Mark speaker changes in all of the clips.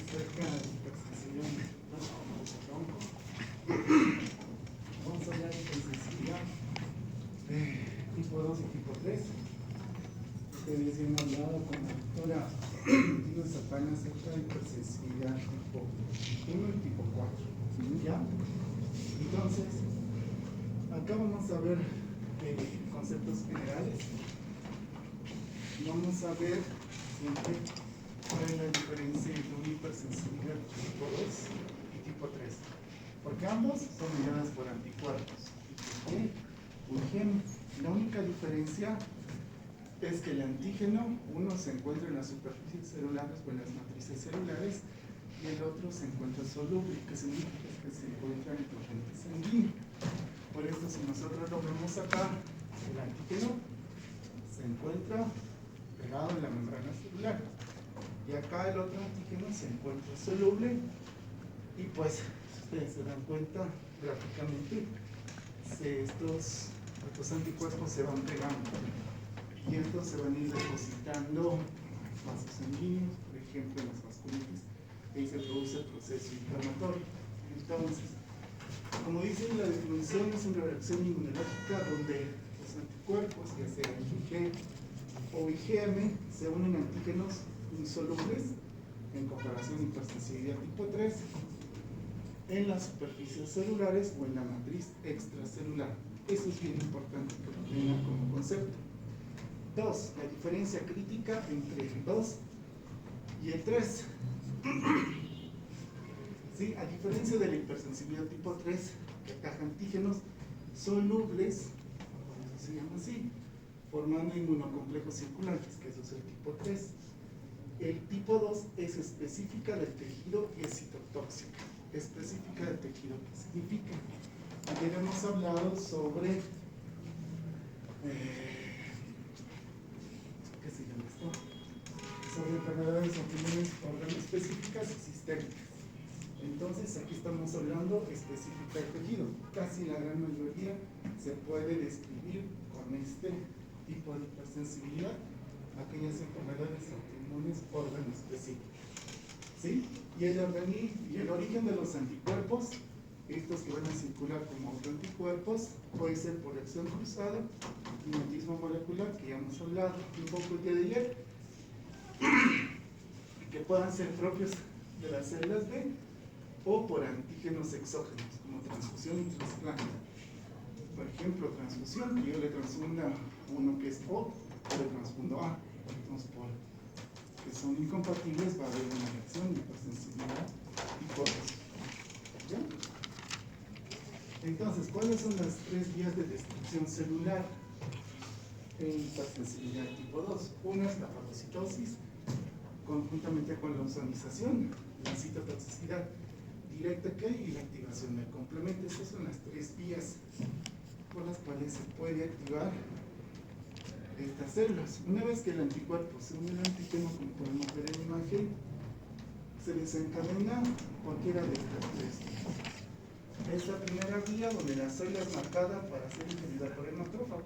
Speaker 1: acerca de hipersensibilidad. Vamos a hablar de hipersensibilidad tipo 2 y tipo 3. Ustedes ya han hablado con la doctora Tino Zapana acerca de hipersensibilidad tipo 1 y tipo 4. ¿Ya? Entonces, acá vamos a ver conceptos generales. Vamos a ver siempre cuál es la diferencia entre una hipersensibilidad tipo 2 y tipo 3. Porque ambos son mediadas por anticuerpos. IgM. La única diferencia es que el antígeno, uno se encuentra en las superficies celulares o en las matrices celulares y el otro se encuentra soluble, que significa que se encuentra en el torrente sanguíneo. Por esto, si nosotros lo vemos acá, el antígeno se encuentra pegado en la membrana celular y acá el otro antígeno se encuentra soluble y pues ustedes se dan cuenta gráficamente estos anticuerpos se van pegando y estos se van a ir depositando en vasos sanguíneos, por ejemplo en las vasculitis, y ahí se produce el proceso inflamatorio. Entonces, como dice la definición, es una reacción inmunológica donde los anticuerpos, ya sea IgG o IgM, se unen a antígenos insolubles en comparación a hipersensibilidad tipo 3 en las superficies celulares o en la matriz extracelular. Eso es bien importante que lo tengan como concepto. 2. La diferencia crítica entre el 2 y el 3. ¿Sí? A diferencia de la hipersensibilidad tipo 3, que ataca antígenos solubles, por eso se llama así, formando inmunocomplejos circulantes, que eso es el tipo 3. El tipo 2 es específica del tejido y es citotóxica. Específica del tejido, ¿qué significa? Ayer hemos hablado sobre ¿qué se llama esto? Sobre enfermedades autoinmunes organoespecíficas y sistémicas. Entonces, aquí estamos hablando específica del tejido. Casi la gran mayoría se puede describir con este tipo de hipersensibilidad, aquellas enfermedades autoinmunes organoespecíficas. ¿Sí? Y el origen de los anticuerpos, estos que van a circular como autoanticuerpos, puede ser por reacción cruzada, mimetismo molecular, que ya hemos hablado un poco el día de ayer, que puedan ser propios de las células B, o por antígenos exógenos, como transfusión y trasplante. Por ejemplo, transfusión, que yo le transfunda uno que es O, yo le transfundo A. Entonces, por que son incompatibles, va a haber una reacción de hipersensibilidad tipo 2. ¿Ya? Entonces, ¿cuáles son las 3 vías de destrucción celular en hipersensibilidad tipo 2? Una es la fagocitosis, conjuntamente con la ozonización, la citotoxicidad directa que hay y la activación del complemento. Esas son las 3 vías por las cuales se puede activar estas células. Una vez que el anticuerpo se une al antígeno, como podemos ver en la imagen, se desencadena cualquiera de estas 3. Es la primera vía donde la célula es marcada para ser ingerida por el macrófago.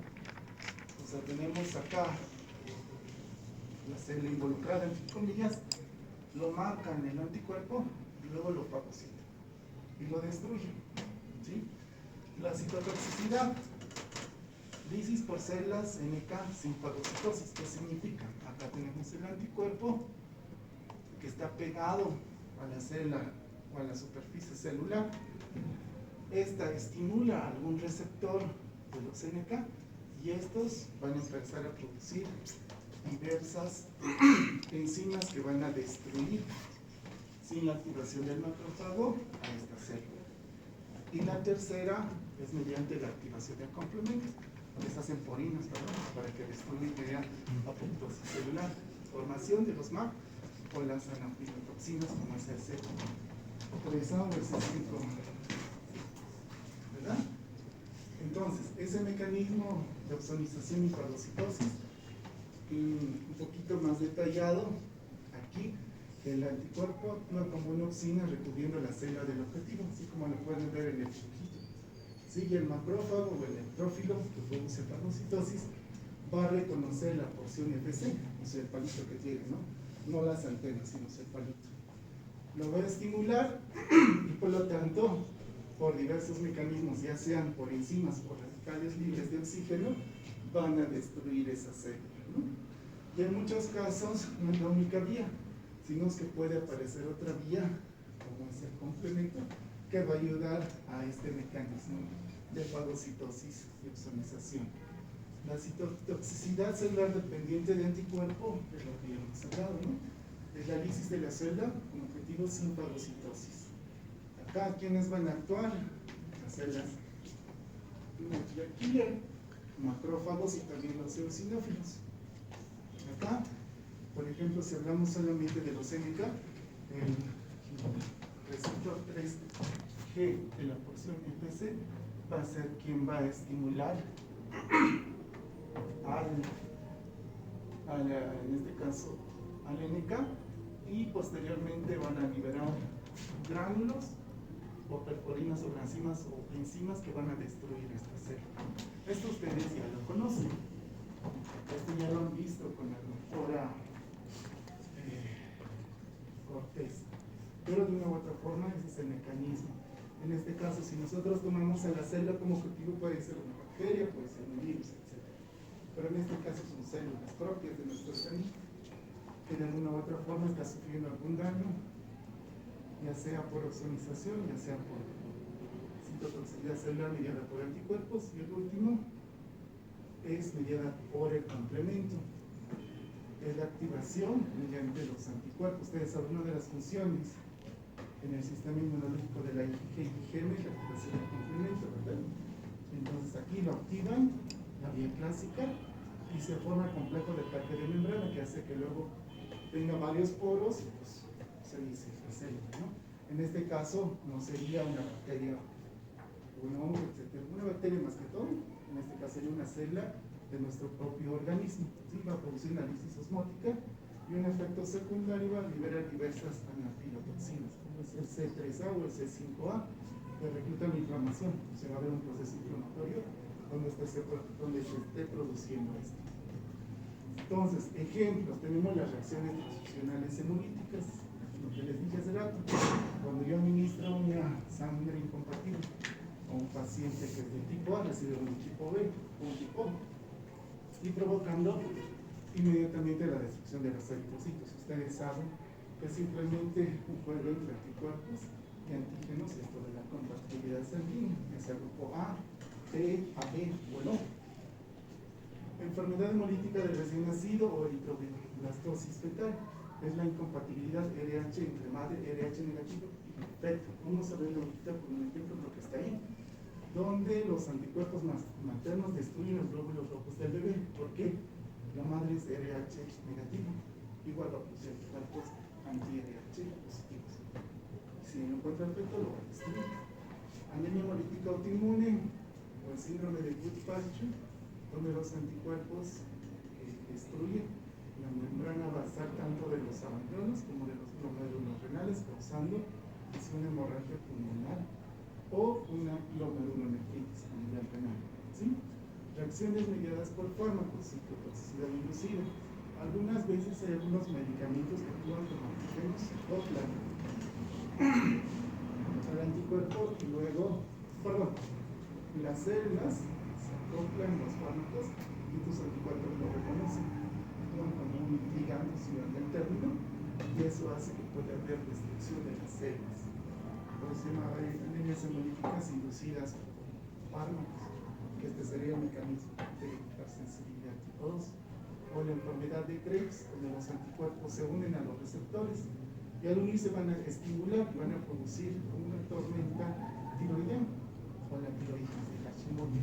Speaker 1: O sea, tenemos acá la célula involucrada, entre comillas, lo marca en el anticuerpo y luego lo fagocita y lo destruye. ¿Sí? La citotoxicidad, lisis por células NK sin fagocitosis. ¿Qué significa? Acá tenemos el anticuerpo que está pegado a la célula o a la superficie celular. Esta estimula algún receptor de los NK y estos van a empezar a producir diversas enzimas que van a destruir sin la activación del macrófago a esta célula. Y la tercera es mediante la activación del complemento. Estas hacen porinas para que destruyan mediante apoptosis celular, formación de los MAC o las anafilatoxinas como es el C3A o el C5, ¿verdad? Entonces, ese mecanismo de ozonización y fagocitosis, un poquito más detallado aquí, el anticuerpo actúa como una auxina recubriendo la célula del objetivo, así como lo pueden ver en el dibujito. Sigue el macrófago o el neutrófilo que produce fagocitosis, va a reconocer la porción FC, o sea, el palito que tiene, ¿no? No las antenas, sino el palito. lo va a estimular y por lo tanto, por diversos mecanismos, ya sean por enzimas o radicales libres de oxígeno, van a destruir esa célula, ¿no? Y en muchos casos no es la única vía, sino que puede aparecer otra vía, como es el complemento, que va a ayudar a este mecanismo de fagocitosis y ozonización. La citotoxicidad celular dependiente de anticuerpo es lo que ya hemos hablado, ¿no? Es la lisis de la célula con objetivo sin fagocitosis. Acá, ¿quiénes van a actuar? Las células killer, macrófagos y también los eosinófilos. Acá, por ejemplo, si hablamos solamente de los MK, el receptor 3G de la porción EPC va a ser quien va a estimular en este caso, al NK, y posteriormente van a liberar gránulos o perforinas o enzimas que van a destruir esta célula. Esto ustedes ya lo conocen. Esto ya lo han visto con la doctora Cortés. Pero de una u otra forma, ese es el mecanismo. En este caso, si nosotros tomamos a la célula como objetivo, puede ser una bacteria, puede ser un virus, etc. Pero en este caso son células propias de nuestro organismo que de alguna u otra forma está sufriendo algún daño, ya sea por ozonización, ya sea por citotoxicidad celular mediada por anticuerpos, y el último es mediada por el complemento. Es la activación mediante los anticuerpos. Ustedes saben, una de las funciones en el sistema inmunológico de la IgM es la activación del complemento, ¿verdad? Entonces aquí lo activan, la vía clásica, y se forma el complejo de parque de membrana que hace que luego tenga varios poros y pues se dice la célula, ¿no? En este caso no sería una bacteria, un hongo, etc. Una bacteria más que todo, en este caso sería una célula de nuestro propio organismo, ¿sí? Va a producir una lisis osmótica y un efecto secundario va a liberar diversas anafilotoxinas, como es el C3A o el C5A, que reclutan la inflamación. Se va a ver un proceso inflamatorio donde se esté produciendo esto. Entonces, ejemplos, tenemos las reacciones transfusionales hemolíticas, lo que les dije hace rato. Cuando yo administro una sangre incompatible a un paciente que es de tipo A, recibe un tipo B o un tipo O, y provocando inmediatamente la destrucción de los eritrocitos. Ustedes saben que es simplemente un juego entre anticuerpos y antígenos, esto de la compatibilidad sanguínea, es el grupo A, B, AB o el O. Enfermedad hemolítica del recién nacido o eritroblastosis fetal es la incompatibilidad RH entre madre, RH negativo y feto. Vamos a verlo ahorita por un ejemplo, lo que está ahí, donde los anticuerpos maternos destruyen los glóbulos rojos del bebé. ¿Por qué? La madre es RH negativo, igual a los anticuerpos anti-RH positivos. Si no encuentra el feto, lo va a destruir. Anemia hemolítica autoinmune o el síndrome de Guillain-Barré, donde los anticuerpos destruyen la membrana basal tanto de los abandonos como de los glomérulos renales, causando una hemorragia pulmonar o una glomerulonefritis a nivel renal, ¿sí? Reacciones mediadas por fármacos, citotoxicidad inducida. Algunas veces hay algunos medicamentos que actúan como antígenos, doblan al anticuerpo y luego, las células acoplan los fármacos y tus anticuerpos lo reconocen, actúan como un ligando, si no el término, y eso hace que pueda haber destrucción de las células. Por eso se llama anemias hemolíticas inducidas por fármacos, que este sería el mecanismo de hipersensibilidad tipo 2, o la enfermedad de Krebs, donde los anticuerpos se unen a los receptores y al unirse van a estimular y van a producir una tormenta tiroidea o la tiroides de Hashimoto.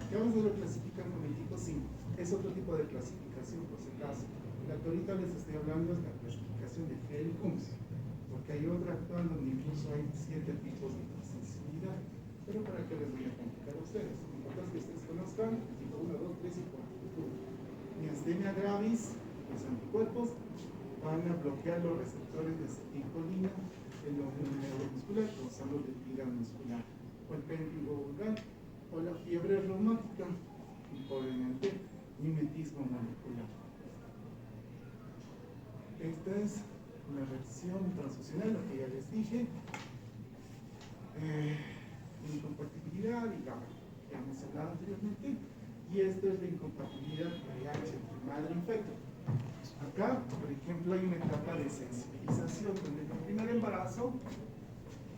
Speaker 1: ¿Qué vamos a lo clasifican con el tipo 5? Es otro tipo de clasificación, por si acaso. La que ahorita les estoy hablando es la clasificación de Hell-Kunz, porque hay otra actual donde incluso hay 7 tipos de hipersensibilidad. Pero para qué les voy a complicar a ustedes, lo importante es que ustedes conozcan el tipo 1, 2, 3 y 4. Miastenia gravis, los anticuerpos van a bloquear los receptores de acetilcolina en los neuromuscular, causando debilidad muscular, o el pértigo vulgar, o la fiebre reumática, y por mimetismo molecular. Esta es una reacción transfusional, lo que ya les dije, incompatibilidad, y ya mencionado anteriormente, y esto es la incompatibilidad RH entre madre y feto. Acá, por ejemplo, hay una etapa de sensibilización, donde en el primer embarazo,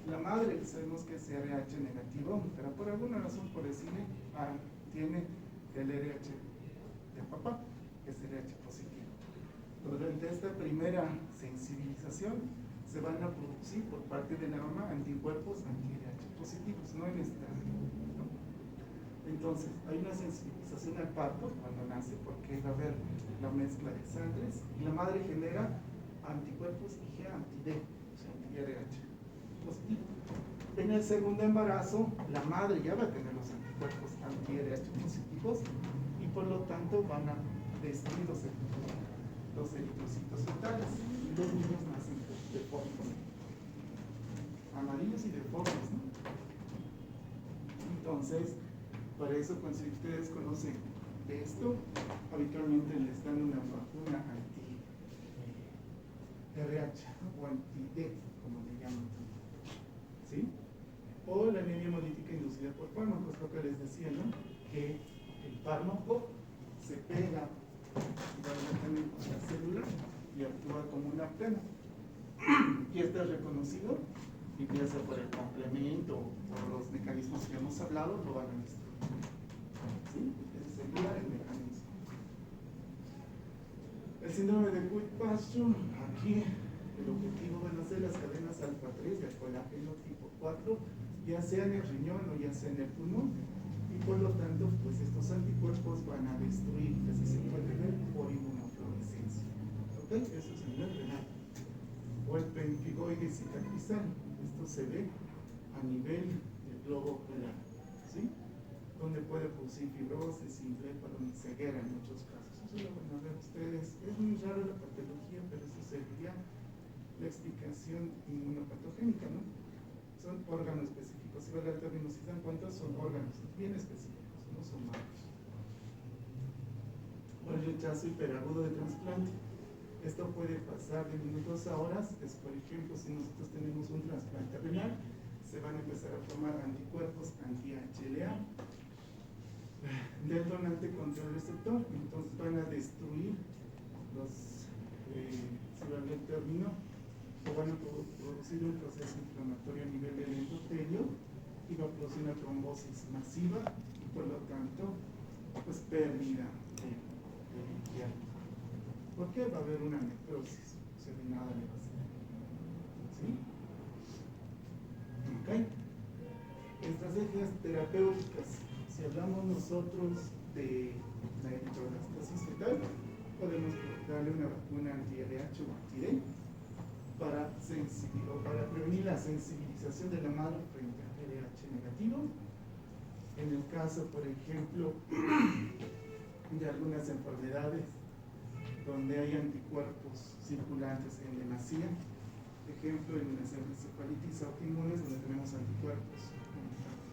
Speaker 1: la madre, que sabemos que es RH negativo, pero por alguna razón, por decirle, tiene el RH de papá, que es RH positivo. Durante esta primera sensibilización, se van a producir por parte de la mamá anticuerpos anti-RH positivos, no en esta. ¿No? Entonces, hay una sensibilización al parto cuando nace, porque va a haber la mezcla de sangres, y la madre genera anticuerpos IgA, anti-D, o sea, anti-RH positivo. En el segundo embarazo, la madre ya va a tener los anticuerpos anti-RH positivos, y por lo tanto van a destruir los eritrocitos fetales, y los niños nacen deformes, amarillos y deformes, ¿no? Entonces, para eso, cuando ustedes conocen esto, habitualmente les dan una vacuna anti-RH, ¿no? O anti-D, como le llaman, ¿sí? O la anemia hemolítica inducida por fármacos, lo que les decía, ¿no? Que el fármaco se pega directamente con la célula y actúa como una pena. Y esto es reconocido, y ya sea por el complemento o por los mecanismos que hemos hablado, lo van a destruir. ¿Sí? Ese sería el mecanismo. El síndrome de Kuit-Pasture, aquí el objetivo van a ser las cadenas alfa 3 del colágeno tipo 4, ya sea en el riñón o ya sea en el pulmón, y por lo tanto, pues estos anticuerpos van a destruir, así se puede ver, por inmunofluorescencia. ¿Ok? Eso es a nivel renal. O el pemphigoide cicatrizal, esto se ve a nivel del globo ocular, ¿sí? Donde puede producir fibrosis, simpleparon, ceguera en muchos casos. Eso lo van a ver ustedes. Es muy raro la patología, pero eso sería la explicación inmunopatogénica, ¿no? Son órganos específicos. Si va el término, si se dan cuenta, son órganos bien específicos, no son malos. O el rechazo hiperagudo de trasplante. Esto puede pasar de minutos a horas. Es, por ejemplo, si nosotros tenemos un trasplante renal, se van a empezar a formar anticuerpos anti-HLA del donante contra el receptor. Entonces van a destruir los, si van el término, o van a producir un proceso inflamatorio a nivel del endotelio, y va a producir una trombosis masiva, y por lo tanto, pues pérdida de líquido. ¿Por qué? Va a haber una necrosis, o sea, de nada le va a hacer. ¿Sí? ¿Ok? Estrategias terapéuticas. Si hablamos nosotros de la eritroplastosis fetal, podemos darle una vacuna anti-RH o anti-D para prevenir la sensibilización de la madre frente a RH negativo. En el caso, por ejemplo, de algunas enfermedades donde hay anticuerpos circulantes en demasía, ejemplo en las encefalitis autoinmunes donde tenemos anticuerpos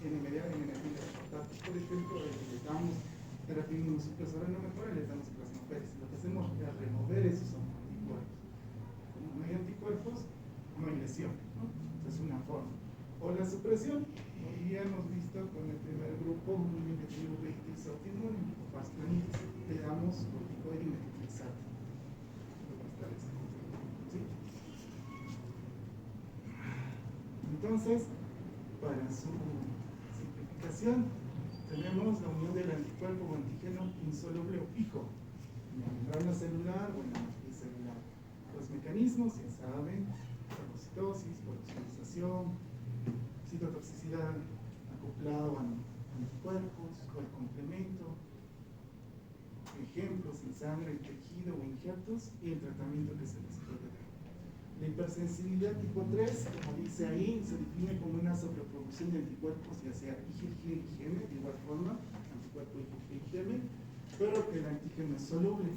Speaker 1: NMDA, por ejemplo, le damos terapia inmunosupresora, no mejora, le damos plasmaféresis. Lo que hacemos es remover esos anticuerpos. Como no hay anticuerpos, no hay lesión, ¿no? Es una forma. O la supresión, y ya hemos visto con el primer grupo, un uveitis autoinmune o vasculitis, le damos corticoide y methotrexato. ¿Sí? Entonces, para su simplificación, tenemos la unión del anticuerpo o antígeno insoluble o fijo en la membrana celular o en la matriz celular. Los mecanismos, ya saben, fagocitosis, poroxización, citotoxicidad acoplado a anticuerpos o el complemento, ejemplos en sangre, tejido o injertos, y el tratamiento que se les puede dar. La hipersensibilidad tipo 3, como dice ahí, se define como una sobreproducción de anticuerpos, ya sea IgG y IgM, de igual forma, anticuerpo IgG y IgM, pero que el antígeno es soluble,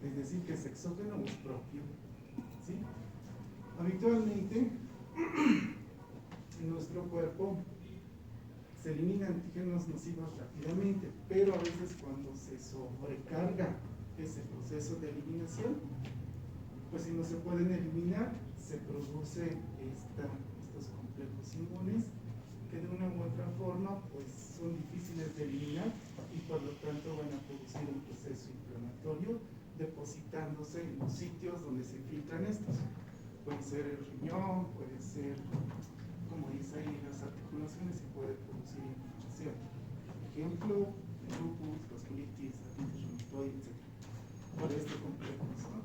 Speaker 1: es decir, que es exógeno o es propio. ¿Sí? Habitualmente, en nuestro cuerpo se eliminan antígenos nocivos rápidamente, pero a veces cuando se sobrecarga ese proceso de eliminación, pues si no se pueden eliminar, se produce estos complejos inmunes que de una u otra forma pues son difíciles de eliminar y por lo tanto van a producir un proceso inflamatorio depositándose en los sitios donde se filtran estos. Puede ser el riñón, puede ser, como dice ahí, las articulaciones y puede producir inflamación. Ejemplo, lupus, vasculitis, artritis reumatoide, etc. Por este complejo, ¿no?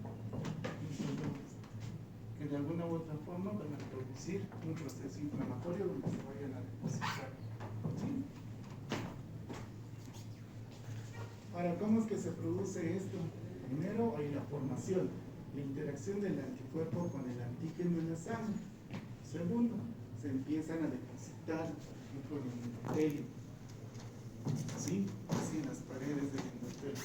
Speaker 1: Que de alguna u otra forma van a producir un proceso inflamatorio donde se vayan a depositar. ¿Sí? Ahora, ¿cómo es que se produce esto? Primero hay la formación, la interacción del anticuerpo con el antígeno en la sangre. Segundo, se empiezan a depositar, por ejemplo, en el endotelio, ¿sí? Así en las paredes del endotelio.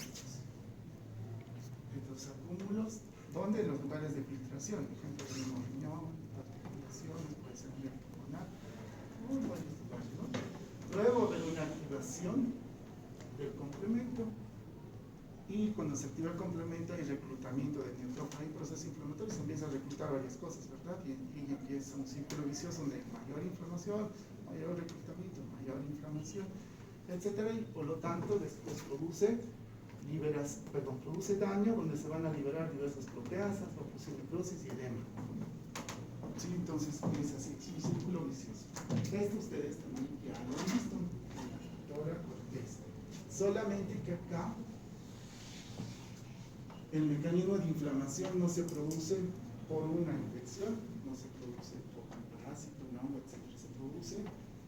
Speaker 1: Estos acúmulos, ¿dónde? En los lugares de filtración, por ejemplo, en el riñón, articulación, puede ser vía pulmonar, muy buenos lugares, ¿no? Luego de una activación del complemento, y cuando se activa el complemento hay reclutamiento de neutrófilos, hay procesos inflamatorios, se empieza a reclutar varias cosas, ¿verdad? Y empieza un círculo vicioso donde hay mayor inflamación, mayor reclutamiento, mayor inflamación, etcétera, y por lo tanto después produce daño donde se van a liberar diversas proteasas, va a producir necrosis y edema. Sí, entonces es así, es un círculo vicioso. Esto ustedes también ya lo han visto en la doctora Cortés. Solamente que acá el mecanismo de inflamación no se produce por una infección, no se produce por un parásito, un hongo, etc. Se produce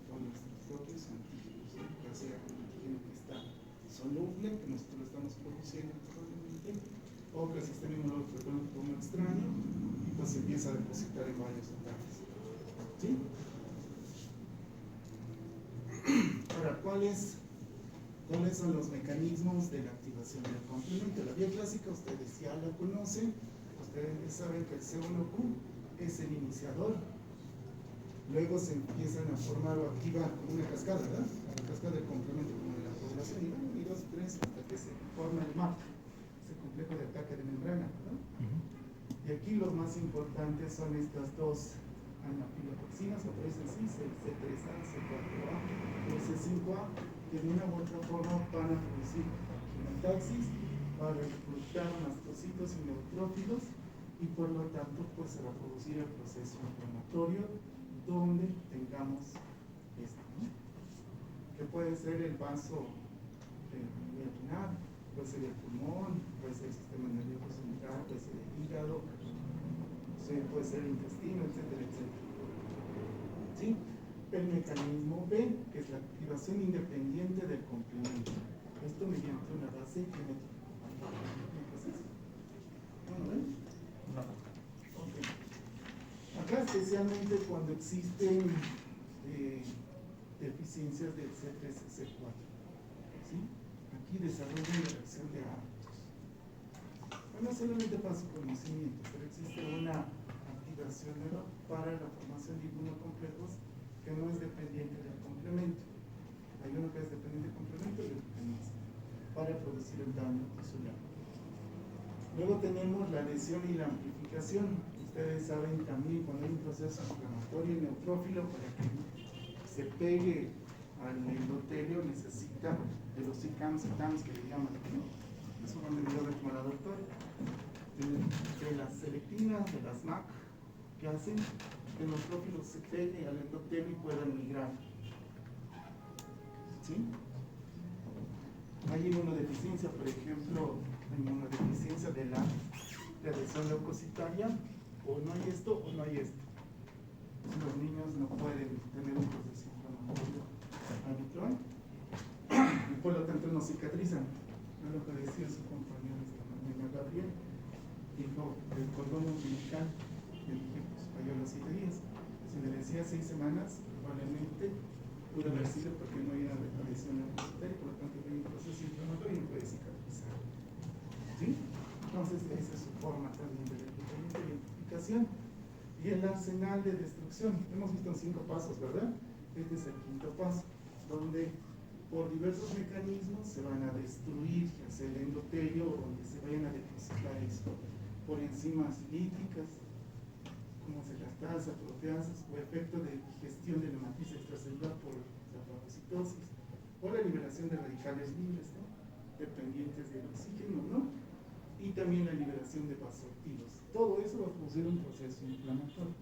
Speaker 1: por nuestros propios antígenos, ¿sí? Ya sea un antígeno que está soluble, que nosotros lo estamos produciendo probablemente, o que el sistema inmunológico toma extraño y pues se empieza a depositar en varios lugares. ¿Sí? Ahora, ¿cuáles son los mecanismos de la activación del complemento? La vía clásica ustedes ya la conocen, ustedes saben que el C1Q es el iniciador, luego se empiezan a formar o activar como una cascada, ¿verdad? La cascada del complemento como de la población, y 2 y 3 hasta que se forma el MAP, ese complejo de ataque de membrana, ¿no? Y aquí los más importantes son estas dos anafilotoxinas, aparecen así, C3A, C4A, el C5A, que de una u otra forma van a producir quimotaxis, van a reclutar mastocitos y neutrófilos, y por lo tanto pues se va a producir el proceso inflamatorio donde tengamos esto, ¿no? Que puede ser el vaso renal, puede ser el pulmón, puede ser el sistema nervioso central, puede ser el hígado, puede ser el intestino, etcétera, etcétera. ¿Sí? El mecanismo B, que es la activación independiente del complemento. Esto mediante una base genética. ¿No lo ven? No. Okay. Acá especialmente cuando existen deficiencias del C3 y C4. ¿Sí? Aquí desarrollan la reacción de hábitos. No solamente para su conocimiento, pero existe una activación para la formación de inmunocomplejos que no es dependiente del complemento. Hay uno que es dependiente del complemento y otro que no es, para producir el daño tisular. Luego tenemos la lesión y la amplificación. Ustedes saben también cuando hay un proceso inflamatorio y neutrófilo, para que se pegue al endotelio necesita de los ICAMs y TAMs que le llaman, ¿no? Eso lo han venido a ver como la doctora. De las selectinas, de las MAC, que hacen que los neutrófilos se peguen al endotelio y puedan migrar. ¿Sí? Hay inmunodeficiencia, por ejemplo, inmunodeficiencia de la reacción leucocitaria, o no hay esto o no hay esto. Los niños no pueden tener un proceso inflamatorio habitual y por lo tanto no cicatrizan. Es lo que decía su compañero esta mañana, Gabriel. Dijo el cordón umbilical, le dije, pues falló las 7 días. Si le decía 6 semanas, probablemente pudo haber sido porque no hay una lesión leucocitaria, por lo tanto hay un proceso inflamatorio y no puede cicatrizar. ¿Sí? Entonces esa es su forma también de reclutamiento y identificación. Y el arsenal de destrucción. Hemos visto 5 pasos, ¿verdad? Este es el 5.º paso, donde por diversos mecanismos se van a destruir, ya sea el endotelio o donde se vayan a depositar esto. Por enzima enzimas líticas, como se las tasas, proteasas, o efecto de digestión de la matriz extracelular por la fagocitosis, o la liberación de radicales libres, ¿no?, dependientes del oxígeno, ¿no?, y también la liberación de vasoactivos. Todo eso va a producir un proceso inflamatorio.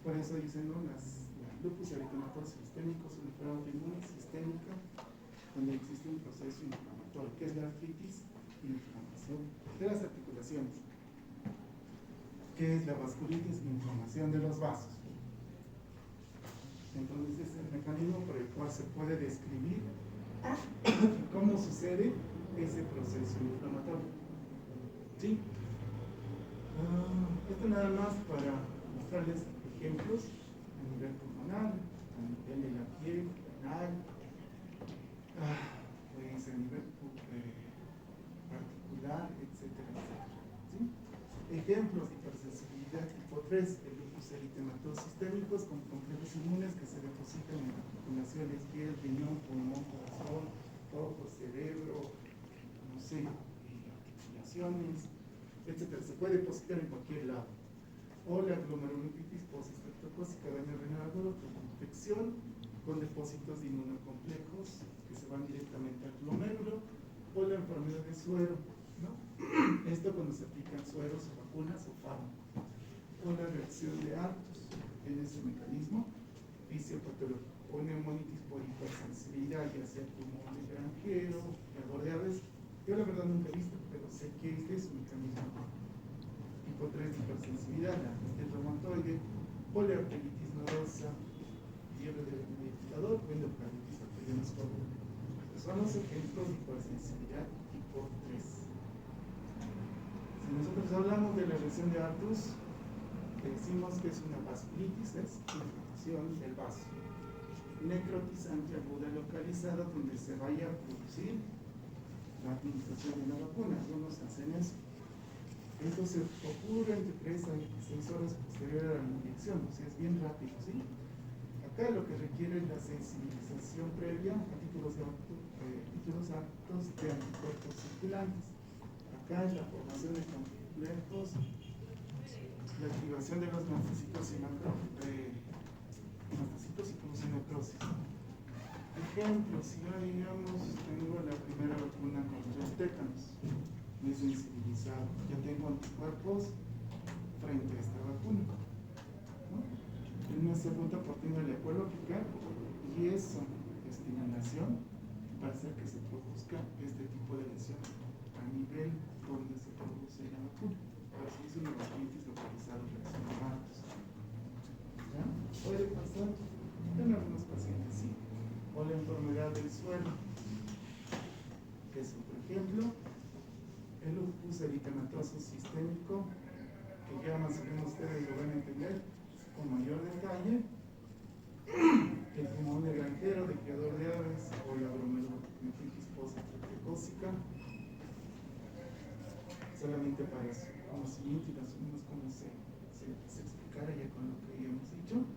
Speaker 1: Por eso dicen, ¿no?, la lupus eritematoso sistémico es una enfermedad autoinmune sistémica donde existe un proceso inflamatorio, que es la artritis y la inflamación de las articulaciones, que es la vasculitis y inflamación de los vasos. Entonces es el mecanismo por el cual se puede describir cómo sucede ese proceso inflamatorio. ¿Sí? Esto nada más para mostrarles ejemplos a nivel pulmonar, a nivel de la piel, renal, pues a nivel particular, etcétera, etcétera. ¿Sí? Ejemplos de hipersensibilidad tipo 3, el lupus eritematoso sistémicos con complejos inmunes que se depositan en articulaciones, piel, riñón, pulmón, corazón, ojo, cerebro, no sé, articulaciones, etcétera. Se puede depositar en cualquier lado. O la glomerulonitis postestreptocócica daño renal agudo con infección con depósitos de inmunocomplejos que se van directamente al glomérulo, o la enfermedad de suero, ¿no? Esto cuando se aplican sueros o vacunas o fármacos. O la reacción de Artus en ese mecanismo fisiopatológico. O neumonitis por hipersensibilidad, ya sea pulmón de granjero, de aves. Yo la verdad nunca he visto, pero sé que este es un mecanismo. Tipo 3 de hipersensibilidad, la artritis reumatoide, poliarteritis nodosa, fiebre del ventilador, endocarditis arteriovenous crónica. Son los ejemplos de hipersensibilidad tipo 3. Si nosotros hablamos de la lesión de Artus, decimos que es una vasculitis, es inflamación del vaso. Necrotizante aguda localizada donde se vaya a producir la administración de la vacuna. Algunos hacen eso. Esto se ocurre entre 3 a 6 horas posterior a la inyección, o sea, es bien rápido, ¿sí? Acá lo que requiere es la sensibilización previa a títulos aptos de anticuerpos circulantes. Acá es la formación de complejos, la activación de los mastocitos y producen necrosis. Ejemplo, si yo digamos tengo la primera vacuna contra el tétanos, me he sensibilizado, ya tengo anticuerpos frente a esta vacuna, ¿no? En una segunda oportunidad le puedo aplicar y eso es estimulación para hacer que se produzca este tipo de lesión a nivel donde se produce la vacuna. Pero si es una vasculitis localizada reacción de Artus, ¿ya? Puede pasar en algunos pacientes, sí. O la enfermedad del suelo, que es otro ejemplo. El lupus eritematoso sistémico, que ya más o menos ustedes lo van a entender con mayor detalle. El pulmón de granjero, de criador de aves, o la glomerulonitis postestreptocócica. Solamente para su conocimiento y más o menos cómo se explicara ya con lo que hemos dicho.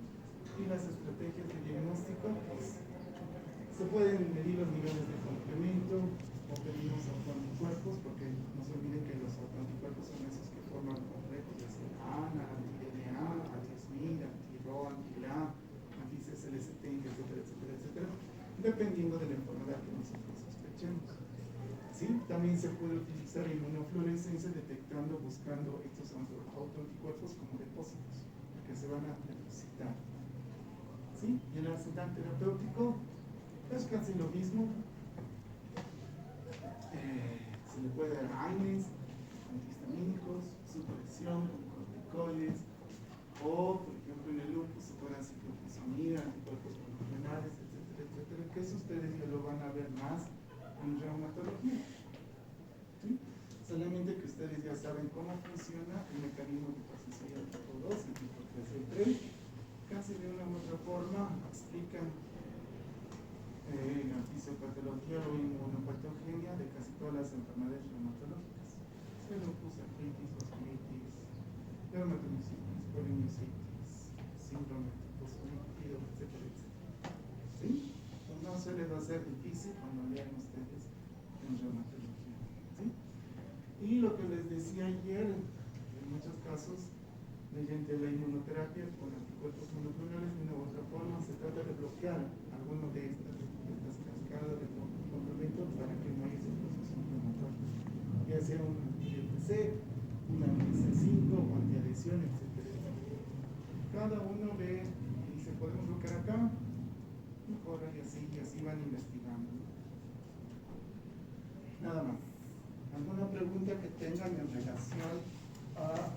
Speaker 1: Y las estrategias de diagnóstico, pues se pueden medir los niveles de complemento o pedimos autoanticuerpos, porque no se olviden que los autoanticuerpos son esos que forman complejos de ANA, anti-DNA, anti-SMID, anti-RO, anti-LA, anti-CSLST, etcétera, etcétera, etcétera, dependiendo de la enfermedad que nosotros sospechemos. ¿Sí? También se puede utilizar inmunofluorescencia detectando, buscando estos autoanticuerpos como depósitos que se van a depositar. ¿Sí? Y el arsenal terapéutico es casi lo mismo. Se le puede dar AINES, antihistamínicos, supresión, corticoides, o, por ejemplo, en el lupus se puede dar ciclophosphamida, anticuerpos monoclonales, etcétera, etcétera, que eso ustedes ya lo van a ver más en reumatología. ¿Sí? Solamente que ustedes ya saben cómo funciona el mecanismo de hipersensibilidad tipo 2 y tipo 3 y 3. Casi de una u otra forma explican la fisiopatología o inmunopatogenia de casi todas las enfermedades reumatológicas. Lupus, artritis, vasculitis, dermatomiositis, polimiositis, síndrome tipo líquido, etcétera, etcétera. ¿Sí? No se les va a ser difícil cuando lean ustedes en reumatología. ¿Sí? Y lo que les decía ayer, en muchas inmunoterapia con anticuerpos monoclonales de una u otra forma. Se trata de bloquear alguno de estas cascadas de complemento para que no haya ese proceso inflamatorio, ya sea un anti-BTC, un anti-C5 o antiadhesión, etc. Cada uno ve y dice, podemos bloquear acá, mejor y así van investigando. Nada más. ¿Alguna pregunta que tengan en relación a